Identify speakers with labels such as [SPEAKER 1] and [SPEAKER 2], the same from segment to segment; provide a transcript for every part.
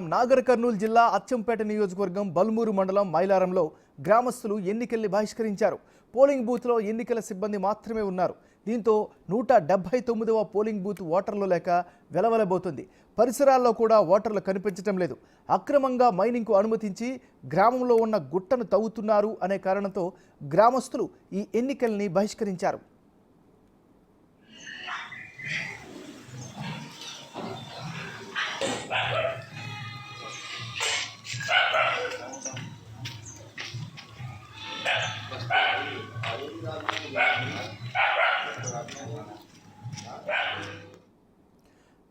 [SPEAKER 1] నాగర్ కర్నూలు జిల్లా అచ్చంపేట నియోజకవర్గం బల్మూరు మండలం మైలారంలో గ్రామస్తులు ఎన్నికల్ని బహిష్కరించారు. పోలింగ్ బూత్లో ఎన్నికల సిబ్బంది మాత్రమే ఉన్నారు. దీంతో 179వ పోలింగ్ బూత్ ఓటర్లు లేక వెలవెలబోతుంది. పరిసరాల్లో కూడా ఓటర్లు కనిపించడం లేదు. అక్రమంగా మైనింగ్కు అనుమతించి గ్రామంలో ఉన్న గుట్టను తవ్వుతున్నారు అనే కారణంతో గ్రామస్తులు ఈ ఎన్నికల్ని బహిష్కరించారు.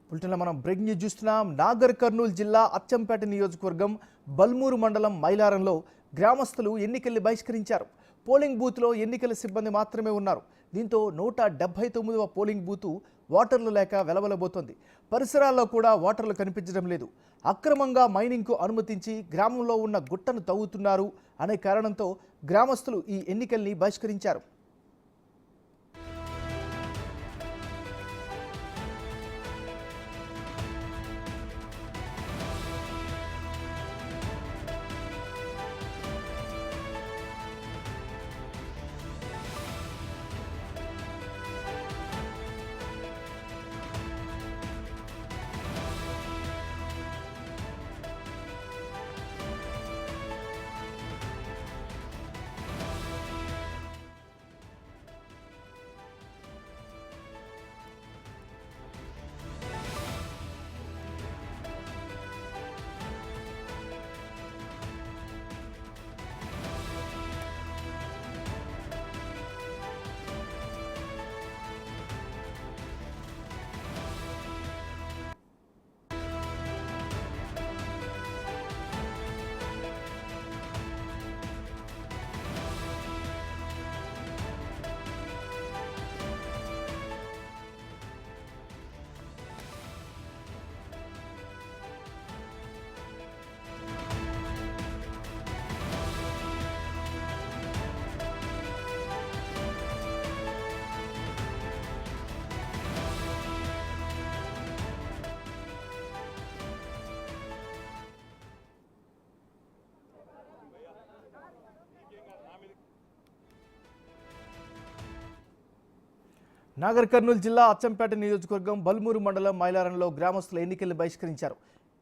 [SPEAKER 1] బులెటిన్లో మనం బ్రేకింగ్ న్యూస్ చూస్తున్నాం. నాగర్ కర్నూలు జిల్లా అచ్చంపేట నియోజకవర్గం బల్మూరు మండలం మైలారంలో గ్రామస్తులు ఎన్నికల్ని బహిష్కరించారు. పోలింగ్ బూత్లో ఎన్నికల సిబ్బంది మాత్రమే ఉన్నారు. దీంతో 179వ పోలింగ్ బూతు ఓటర్లు లేక వెలవెలబోతోంది. పరిసరాల్లో కూడా ఓటర్లు కనిపించడం లేదు. అక్రమంగా మైనింగ్కు అనుమతించి గ్రామంలో ఉన్న గుట్టను తవ్వుతున్నారు అనే కారణంతో గ్రామస్తులు ఈ ఎన్నికల్ని బహిష్కరించారు. నాగర్ కర్నూలు జిల్లా అచ్చంపేట నియోజకవర్గం బల్మూరు మండలం మైలారంలో గ్రామస్తుల ఎన్నికల్ని బహిష్కరించారు.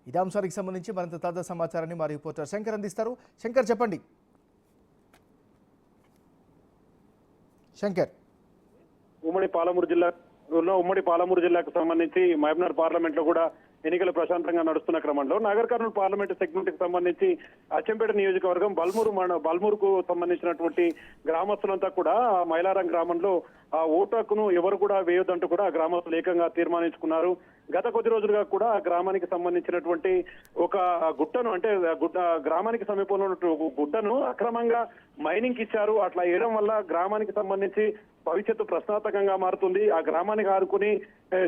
[SPEAKER 1] ఇదే అంశానికి సంబంధించి మరింత తాజా సమాచారాన్ని మా రిపోర్టర్ శంకర్ అందిస్తారు. శంకర్, చెప్పండి. శంకర్,
[SPEAKER 2] ఉమ్మడి పాలమూరు జిల్లాకు సంబంధించి మహబూబ్నగర్ పార్లమెంట్ లో కూడా ఎన్నికలు ప్రశాంతంగా నడుస్తున్న క్రమంలో నాగర్ కర్నూలు పార్లమెంటు సెగ్మెంట్ కి సంబంధించి అచ్చంపేట నియోజకవర్గం బల్మూరుకు సంబంధించినటువంటి గ్రామస్తులంతా కూడా మైలారం గ్రామంలో ఆ ఓటు హక్కును ఎవరు కూడా వేయొద్దంటూ కూడా గ్రామస్తులు ఏకంగా తీర్మానించుకున్నారు. గత కొద్ది రోజులుగా కూడా గ్రామానికి సంబంధించినటువంటి ఒక గుట్టను అంటే గ్రామానికి సమీపంలో ఉన్న గుట్టను అక్రమంగా మైనింగ్ ఇచ్చారు. అట్లా వేయడం వల్ల గ్రామానికి సంబంధించి భవిష్యత్తు ప్రశ్నార్థకంగా మారుతుంది. ఆ గ్రామానికి ఆరుకుని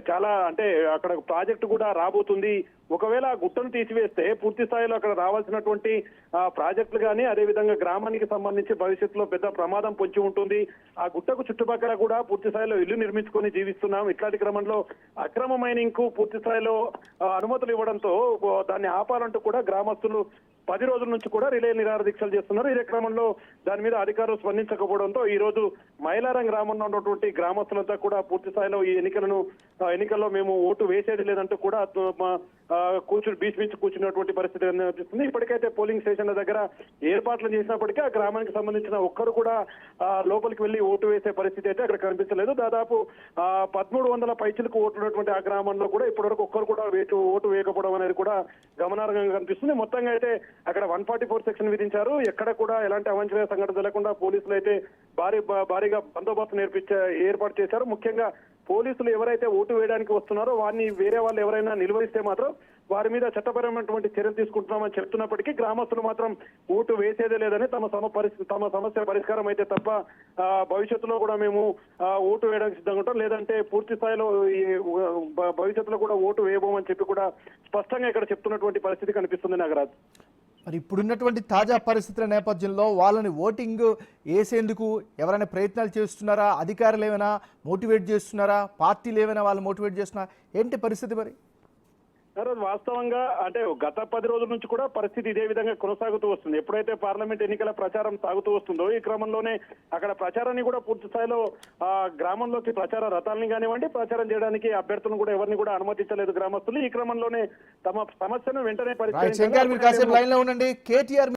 [SPEAKER 2] చాలా అంటే అక్కడ ప్రాజెక్టు కూడా రాబోతుంది. ఒకవేళ ఆ గుట్టను తీసివేస్తే పూర్తి స్థాయిలో అక్కడ రావాల్సినటువంటి ప్రాజెక్టులు కానీ అదేవిధంగా గ్రామానికి సంబంధించి భవిష్యత్తులో పెద్ద ప్రమాదం పొంచి ఉంటుంది. ఆ గుట్టకు చుట్టుపక్కల కూడా పూర్తి స్థాయిలో ఇల్లు నిర్మించుకొని జీవిస్తున్నాం. ఇట్లాంటి క్రమంలో అక్రమ మైనింగ్ కు పూర్తి స్థాయిలో అనుమతులు ఇవ్వడంతో దాన్ని ఆపాలంటూ కూడా గ్రామస్తులు 10 రోజుల నుంచి కూడా రిలే నిరాహార దీక్షలు చేస్తున్నారు. ఇదే క్రమంలో దాని మీద అధికారులు స్పందించకపోవడంతో ఈ రోజు మైలారం గ్రామంలో ఉన్నటువంటి గ్రామస్తులంతా కూడా పూర్తి స్థాయిలో ఈ ఎన్నికల్లో మేము ఓటు వేసేది లేదంటూ కూడా కూర్చున్నటువంటి పరిస్థితి కనిపిస్తుంది. ఇప్పటికైతే పోలింగ్ స్టేషన్ల దగ్గర ఏర్పాట్లు చేసినప్పటికీ ఆ గ్రామానికి సంబంధించిన ఒక్కరు కూడా లోపలికి వెళ్లి ఓటు వేసే పరిస్థితి అయితే అక్కడ కనిపించలేదు. దాదాపు 1300 పైచిలకు ఓట్లున్నటువంటి ఆ గ్రామంలో కూడా ఇప్పటివరకు ఒక్కరు కూడా ఓటు వేయకపోవడం అనేది కూడా గమనార్హంగా కనిపిస్తుంది. మొత్తంగా అయితే అక్కడ 144 సెక్షన్ విధించారు. ఎక్కడ కూడా ఎలాంటి అవాంఛనీయ సంఘటన జరగకుండా పోలీసులు అయితే భారీగా బందోబస్తు ఏర్పాటు చేశారు. ముఖ్యంగా పోలీసులు ఎవరైతే ఓటు వేయడానికి వస్తున్నారో వారిని వేరే వాళ్ళు ఎవరైనా నిలువరిస్తే మాత్రం వారి మీద చట్టపరమైనటువంటి చర్యలు తీసుకుంటున్నామని చెప్తున్నప్పటికీ గ్రామస్తులు మాత్రం ఓటు వేసేదే లేదని తమ సమస్య పరిష్కారం అయితే తప్ప భవిష్యత్తులో కూడా మేము ఓటు వేయడానికి సిద్ధంగా ఉంటాం, లేదంటే పూర్తి స్థాయిలో భవిష్యత్తులో కూడా ఓటు వేయబోమని చెప్పి కూడా స్పష్టంగా ఇక్కడ చెప్తున్నటువంటి పరిస్థితి కనిపిస్తుంది నాగరాజ్.
[SPEAKER 1] మరి ఇప్పుడున్నటువంటి తాజా పరిస్థితుల నేపథ్యంలో వాళ్ళని ఓటింగ్ వేసేందుకు ఎవరైనా ప్రయత్నాలు చేస్తున్నారా? అధికారులు ఏమైనా మోటివేట్ చేస్తున్నారా? పార్టీలు ఏమైనా వాళ్ళు మోటివేట్ చేస్తున్నారా? ఏంటి పరిస్థితి మరి?
[SPEAKER 2] సార్, అది వాస్తవంగా అంటే గత 10 రోజుల నుంచి కూడా పరిస్థితి ఇదే విధంగా కొనసాగుతూ వస్తుంది. ఎప్పుడైతే పార్లమెంట్ ఎన్నికల ప్రచారం సాగుతూ వస్తుందో ఈ క్రమంలోనే అక్కడ ప్రచారాన్ని కూడా పూర్తి స్థాయిలో గ్రామంలోకి ప్రచార రథాలని కానివ్వండి, ప్రచారం చేయడానికి అభ్యర్థులను కూడా ఎవరిని కూడా అనుమతించలేదు గ్రామస్తులు. ఈ క్రమంలోనే తమ సమస్యను వెంటనే
[SPEAKER 1] రైట్ శంకర్, మీరు కాసేపు లైన్ లో ఉండండి. కేటీఆర్